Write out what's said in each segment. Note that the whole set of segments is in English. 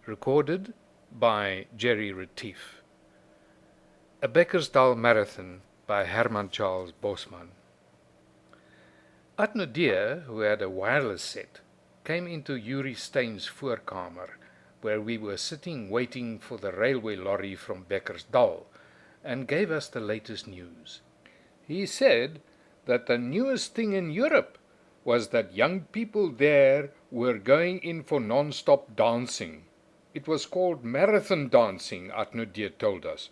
Recorded by Gerry Retief. A Bekkersdal Marathon by Herman Charles Bosman. Atnodeer, who had a wireless set, came into Gerry Steen's voorkamer, where we were sitting waiting for the railway lorry from Bekkersdal, and gave us the latest news. He said that the newest thing in Europe was that young people there were going in for non-stop dancing. It was called marathon dancing, Atnodeer told us,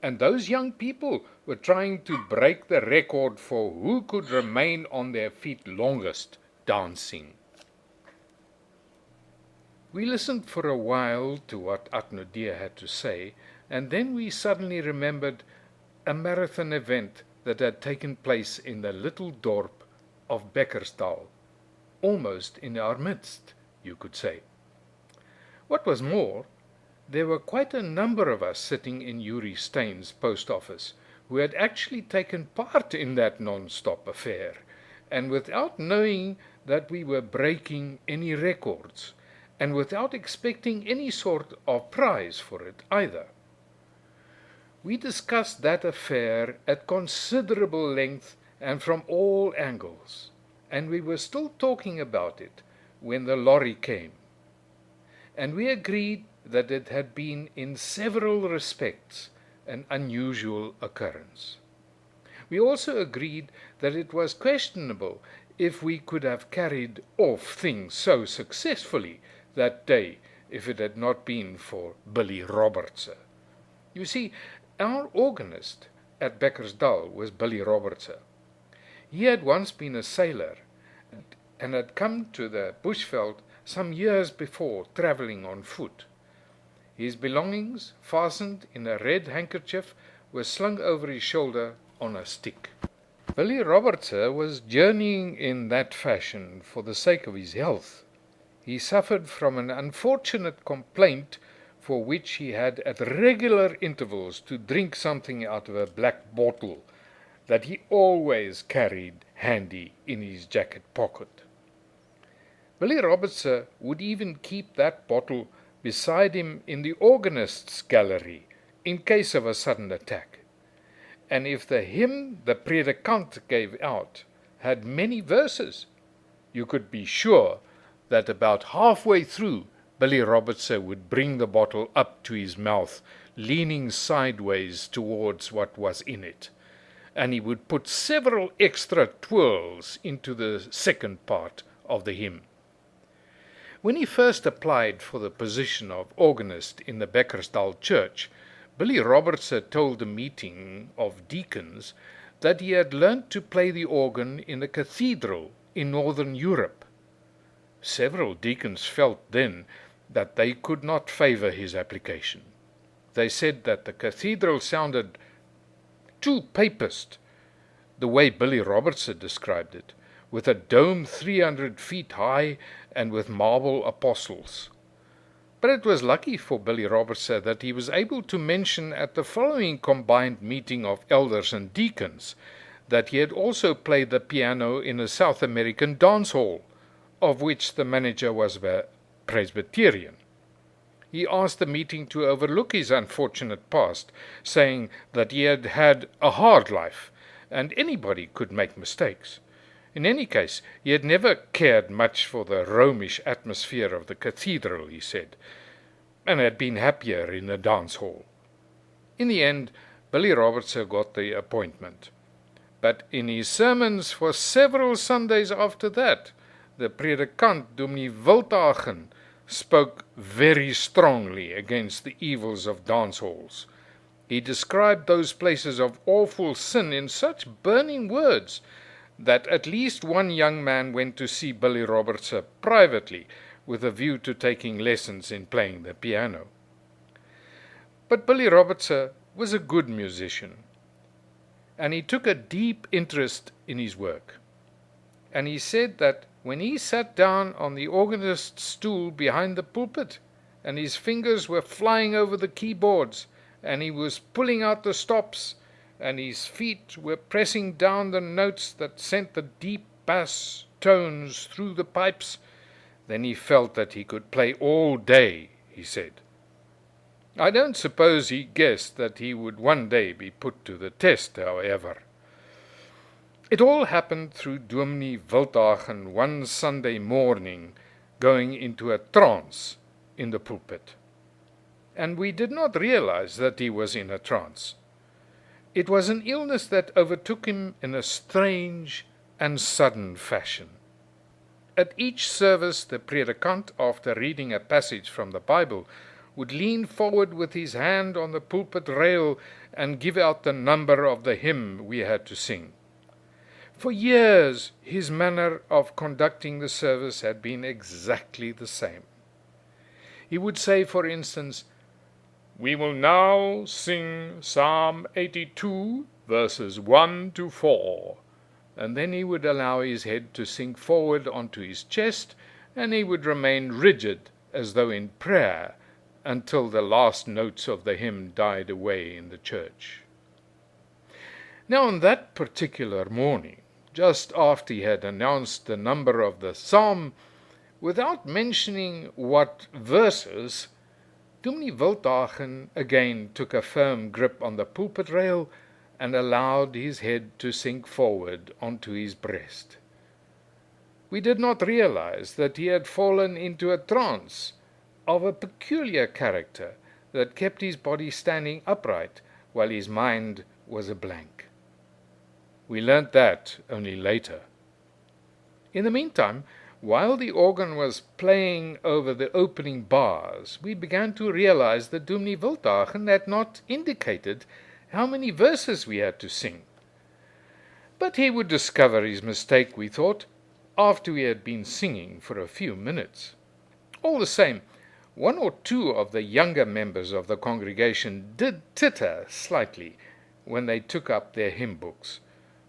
and those young people were trying to break the record for who could remain on their feet longest dancing. We listened for a while to what Atnodeer had to say, and then we suddenly remembered a marathon event that had taken place in the little dorp of Bekkersdal, almost in our midst, you could say. What was more, there were quite a number of us sitting in Gerry Steen's post office who had actually taken part in that non-stop affair, and without knowing that we were breaking any records, and without expecting any sort of prize for it either. We discussed that affair at considerable length and from all angles, and we were still talking about it when the lorry came, and we agreed that it had been in several respects an unusual occurrence. We also agreed that it was questionable if we could have carried off things so successfully that day if it had not been for Billy Robertse. You see, our organist at Bekkersdal was Billy Robertse. He had once been a sailor and had come to the bushveld some years before, travelling on foot. His belongings, fastened in a red handkerchief, were slung over his shoulder on a stick. Billy Robertse was journeying in that fashion for the sake of his health. He suffered from an unfortunate complaint for which he had at regular intervals to drink something out of a black bottle that he always carried handy in his jacket pocket. Billy Robertse would even keep that bottle beside him in the organist's gallery in case of a sudden attack. And if the hymn the predikant gave out had many verses, you could be sure that about halfway through Billy Robertse would bring the bottle up to his mouth, leaning sideways towards what was in it, and he would put several extra twirls into the second part of the hymn. When he first applied for the position of organist in the Bekkersdal church, Billy Robertse told a meeting of deacons that he had learnt to play the organ in a cathedral in Northern Europe. Several deacons felt then that they could not favour his application. They said that the cathedral sounded too papist, the way Billy Robertse described it, with a dome 300 feet high and with marble apostles. But it was lucky for Billy Robertse that he was able to mention at the following combined meeting of elders and deacons that he had also played the piano in a South American dance hall, of which the manager was a Presbyterian. He asked the meeting to overlook his unfortunate past, saying that he had had a hard life, and anybody could make mistakes. In any case, he had never cared much for the Romish atmosphere of the cathedral, he said, and had been happier in the dance hall. In the end, Billy Robertse got the appointment. But in his sermons for several Sundays after that, the predikant, Dominee Wildhagen, spoke very strongly against the evils of dance halls. He described those places of awful sin in such burning words that at least one young man went to see Billy Robertse privately with a view to taking lessons in playing the piano. But Billy Robertse was a good musician, and he took a deep interest in his work. And he said that when he sat down on the organist's stool behind the pulpit, and his fingers were flying over the keyboards, and he was pulling out the stops, and his feet were pressing down the notes that sent the deep bass tones through the pipes, then he felt that he could play all day he said. I don't suppose he guessed that he would one day be put to the test, however. It all happened through Dominee Wildhagen one Sunday morning going into a trance in the pulpit. And we did not realize that he was in a trance. It was an illness that overtook him in a strange and sudden fashion. At each service, the predicant, after reading a passage from the Bible, would lean forward with his hand on the pulpit rail and give out the number of the hymn we had to sing. For years, his manner of conducting the service had been exactly the same. He would say, for instance, "We will now sing Psalm 82, verses 1 to 4. And then he would allow his head to sink forward onto his chest, and he would remain rigid as though in prayer until the last notes of the hymn died away in the church. Now on that particular morning, just after he had announced the number of the psalm, without mentioning what verses, Dominee Wildhagen again took a firm grip on the pulpit rail and allowed his head to sink forward onto his breast. We did not realize that he had fallen into a trance of a peculiar character that kept his body standing upright while his mind was a blank. We learnt that only later. In the meantime, while the organ was playing over the opening bars, we began to realize that Dominee Wildhagen had not indicated how many verses we had to sing. But he would discover his mistake, we thought, after we had been singing for a few minutes. All the same, one or two of the younger members of the congregation did titter slightly when they took up their hymn books,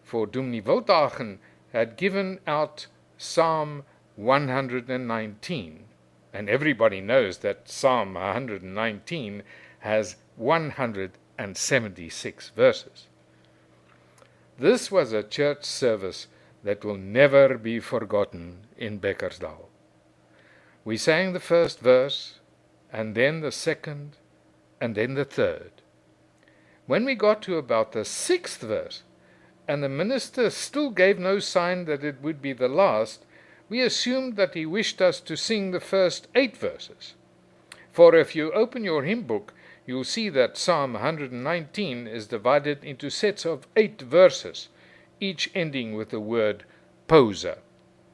for Dominee Wildhagen had given out Psalm 119, and everybody knows that Psalm 119 has 176 verses. This was a church service that will never be forgotten in Bekkersdal. We sang the first verse, and then the second, and then the third. When we got to about the sixth verse, and the minister still gave no sign that it would be the last, we assumed that he wished us to sing the first 8 verses. For if you open your hymn book, you'll see that Psalm 119 is divided into sets of 8 verses, each ending with the word posa.